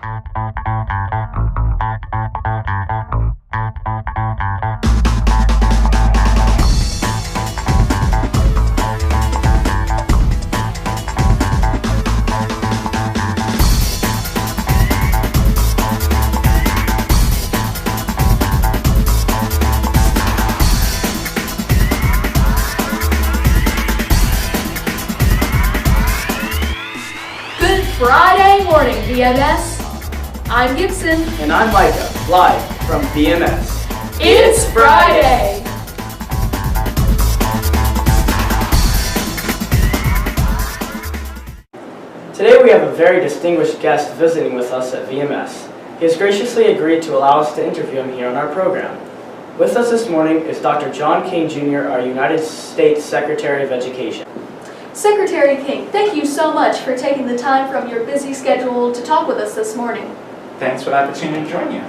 Friday morning, VMS. I'm Gibson. And I'm Micah, live from VMS. It's Friday! Today we have a very distinguished guest visiting with us at VMS. He has graciously agreed to allow us to interview him here on our program. With us this morning is Dr. John King Jr., our United States Secretary of Education. Secretary King, thank you so much for taking the time from your busy schedule to talk with us this morning. Thanks for the opportunity to join you.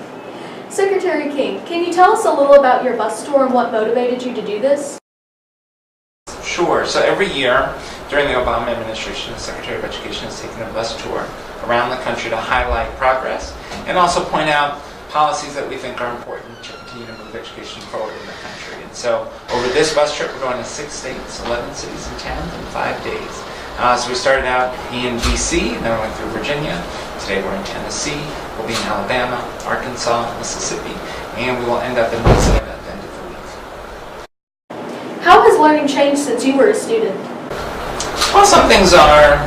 Secretary King, can you tell us a little about your bus tour and what motivated you to do this? Sure. So every year during the Obama administration, the Secretary of Education has taken a bus tour around the country to highlight progress and also point out policies that we think are important to continue to move education forward in the country. And so over this bus trip, we're going to 6 states, 11 cities and towns in 5 days. So we started out in D.C., then we went through Virginia. Today we're in Tennessee, we'll be in Alabama, Arkansas, Mississippi, and we will end up in Louisiana at the end of the week. How has learning changed since you were a student? Well, some things are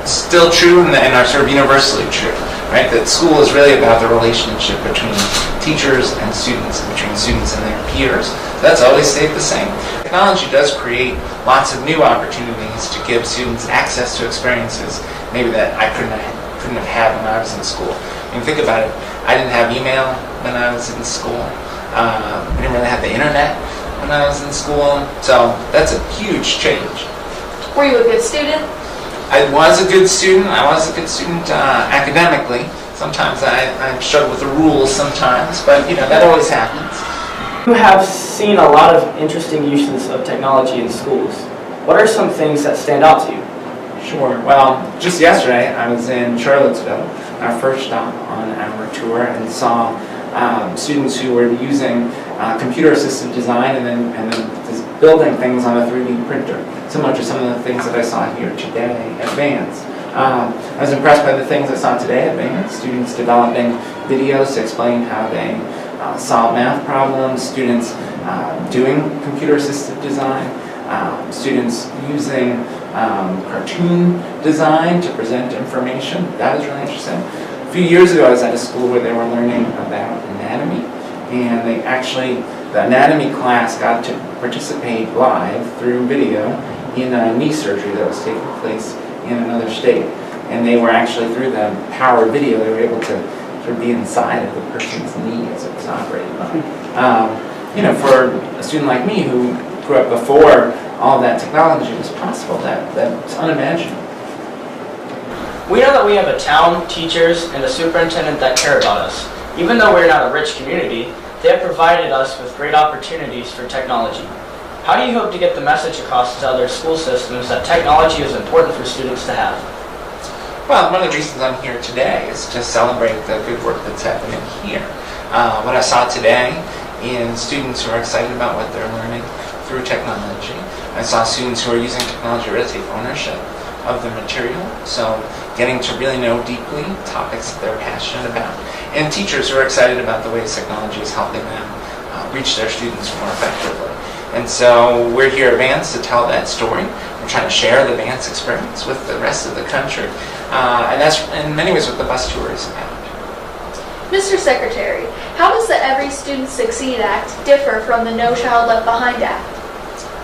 still true and are sort of universally true, right? That school is really about the relationship between teachers and students, and between students and their peers. That's always stayed the same. Technology does create lots of new opportunities to give students access to experiences maybe that I couldn't have had when I was in school. I mean, think about it. I didn't have email when I was in school. I didn't really have the internet when I was in school. So that's a huge change. Were you a good student? I was a good student. I was a good student academically. Sometimes I struggle with the rules sometimes, but that always happens. You have seen a lot of interesting uses of technology in schools. What are some things that stand out to you? Sure. Well, just yesterday I was in Charlottesville, our first stop on our tour, and saw students who were using computer-assisted design and then just building things on a 3D printer, similar to some of the things that I saw here today at Vance. I was impressed by the things I saw today at Vance. Students developing videos to explain how they solve math problems, students doing computer-assisted design, students using cartoon design to present information. That was really interesting. A few years ago I was at a school where they were learning about anatomy, and the anatomy class got to participate live through video in a knee surgery that was taking place in another state. And they were actually, through the power of video, they were able to sort of be inside of the person's knee as it was operated on. For a student like me who grew up before all of that technology was possible, that's unimaginable. We know that we have a town, teachers, and a superintendent that care about us. Even though we're not a rich community, they have provided us with great opportunities for technology. How do you hope to get the message across to other school systems that technology is important for students to have? Well, one of the reasons I'm here today is to celebrate the good work that's happening here. What I saw today is students who are excited about what they're learning through technology. I saw students who are using technology to take ownership of the material, so getting to really know deeply topics that they're passionate about, and teachers who are excited about the ways technology is helping them reach their students more effectively. And so we're here at Vance to tell that story. We're trying to share the Vance experience with the rest of the country, and that's in many ways what the bus tour is about. Mr. Secretary, how does the Every Student Succeed Act differ from the No Child Left Behind Act?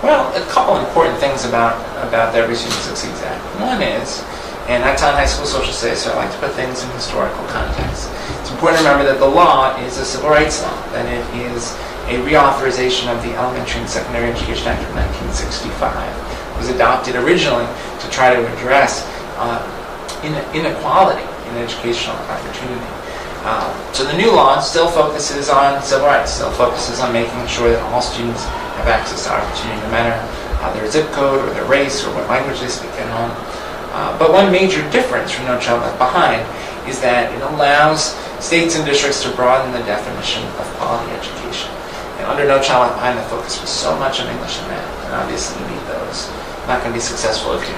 Well, a couple important things about the Every Student Succeeds Act. One is, and I taught high school social studies, so I like to put things in historical context. It's important to remember that the law is a civil rights law, that it is a reauthorization of the Elementary and Secondary Education Act of 1965. It was adopted originally to try to address inequality in educational opportunity. So the new law still focuses on civil rights, still focuses on making sure that all students have access to opportunity, no matter their zip code or their race or what language they speak at home. But one major difference from No Child Left Behind is that it allows states and districts to broaden the definition of quality education. And under No Child Left Behind, the focus was so much on English and math, and obviously you need those. You're not going to be successful if you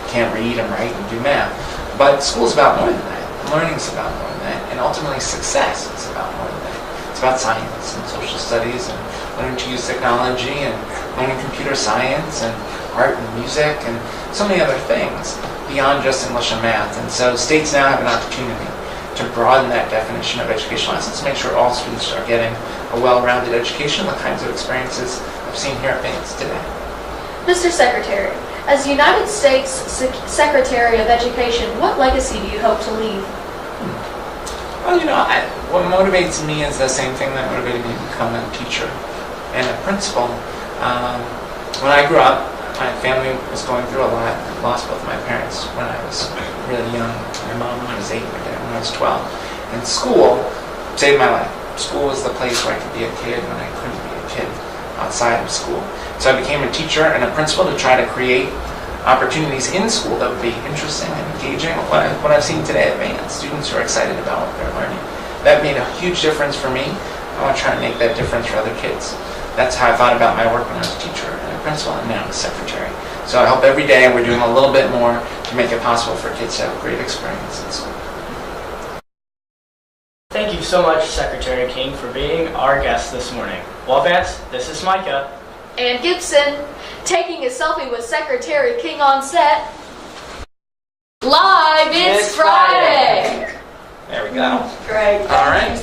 can't read and write and do math. But school is about more than that. Learning is about more than that. And ultimately success is about more than that. It's about science and social studies and learning to use technology and learning computer science and art and music and so many other things beyond just English and math. And so states now have an opportunity to broaden that definition of educational excellence to make sure all students are getting a well-rounded education, the kinds of experiences I've seen here at Vance today. Mr. Secretary, as United States Secretary of Education, what legacy do you hope to leave? Well, what motivates me is the same thing that motivated me to become a teacher and a principal. When I grew up, my family was going through a lot. I lost both my parents when I was really young. My mom when I was 8, my dad when I was 12. And school saved my life. School was the place where I could be a kid when I couldn't be a kid outside of school. So I became a teacher and a principal to try to create opportunities in school that would be interesting and engaging. What I've seen today at Vance, students who are excited about what they're learning. That made a huge difference for me. I want to try to make that difference for other kids. That's how I thought about my work when I was a teacher and a principal and now as secretary. So I hope every day we're doing a little bit more to make it possible for kids to have a great experience in school. Thank you so much, Secretary King, for being our guest this morning. Well, Vance, this is Micah. And Gibson, taking a selfie with Secretary King on set. Live, it's Friday! There we go. Great. All right.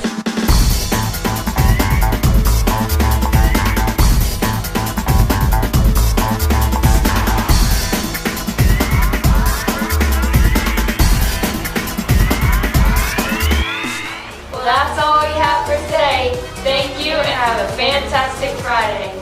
Well, that's all we have for today. Thank you and have a fantastic Friday.